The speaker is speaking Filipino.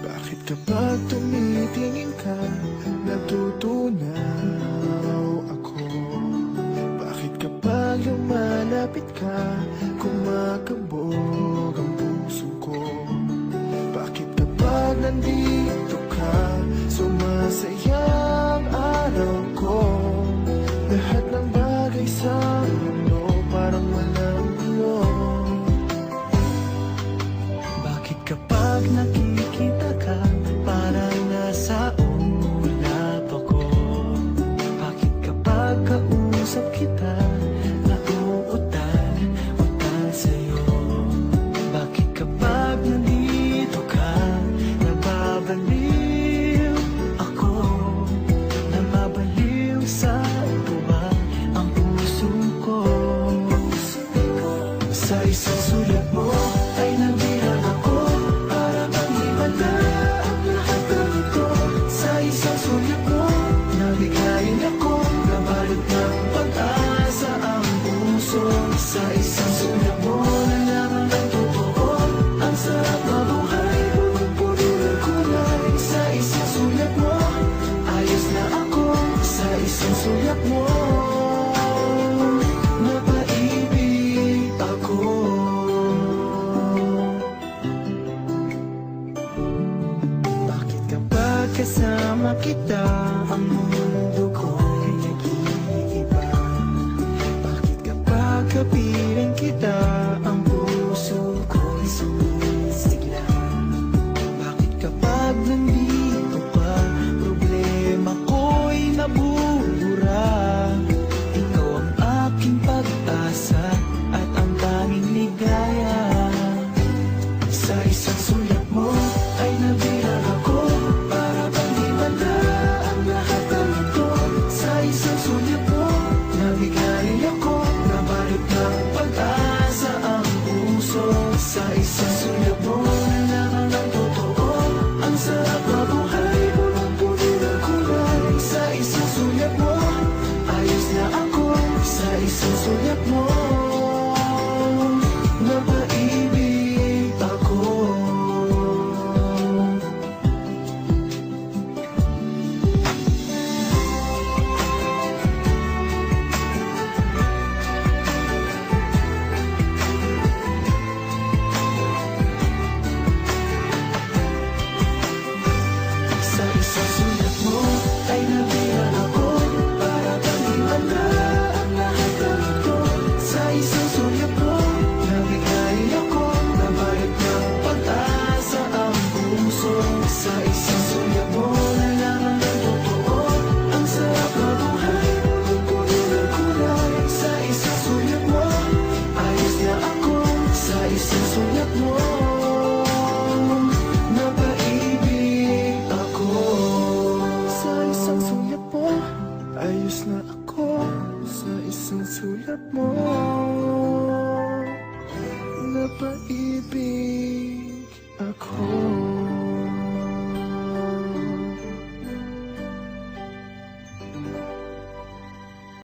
Bakit kapag tumitingin ka, natutunaw ako? Bakit kapag lumalapit ka, kumakabog ang puso ko? Bakit kapag nandito ka, sumasaya ang araw ko? Lahat ng bagay sa mundo parang walang gulo. Bakit kapag nakikita ka, parang nasa ulap ako? Bakit kapag kausap kita, nauutal sa'yo? Bakit kapag nandito ka, nababaliw ako? Namabaliw sa tuwa ang puso ko. Sa isang sulat mo ay nabilang ako, para bang himala ang lahat ng ito. Sa isang sulat mo, nabigayin ako, nabalot ng pag-asa ang puso. Sa isang sulat mo, nalaman ng totoo, ang sarap na buhay, punong-puno ng kulay. Sa isang sulat mo, ayos na ako. Sa isang sulat mo, napaibig ako. Bakit kapag kasama kita, ang mundo ko'y nag-iiba? Bakit kapag kapiling kita, ang puso ko'y sumisigla? Bakit kapag nandito ka, problema ko'y nabubura? Ikaw ang aking pag-asa at ang tanging ligaya. Sa isang sulat mo ay nabilang ako, para bang himala ang lahat ng ito. Sa isang sulat mo, nabigayin ako, nabalot ng pag-asa ang puso. Sa isang sulat mo, nalaman ng totoo, ang sarap na buhay, punong-puno ng kulay. Sa isang sulat mo, ayos na ako. Sa isang sulat mo, napaibig ako. Sa isang sulat mo ay nabilang ako, para bang himala ang lahat ng ito. Sa isang sulat mo, nabigayin ako, nabalot ng pag-asa ang puso. Sa isang sulat mo, nalaman ng totoo, ang sarap na buhay, punong-puno ng kulay. Sa isang sulat mo, ayos na ako. Sa isang sulat mo, napaibig ako. Sa isang sulat mo, ayos na ako. Sa isang sulat mo, napaibig ako.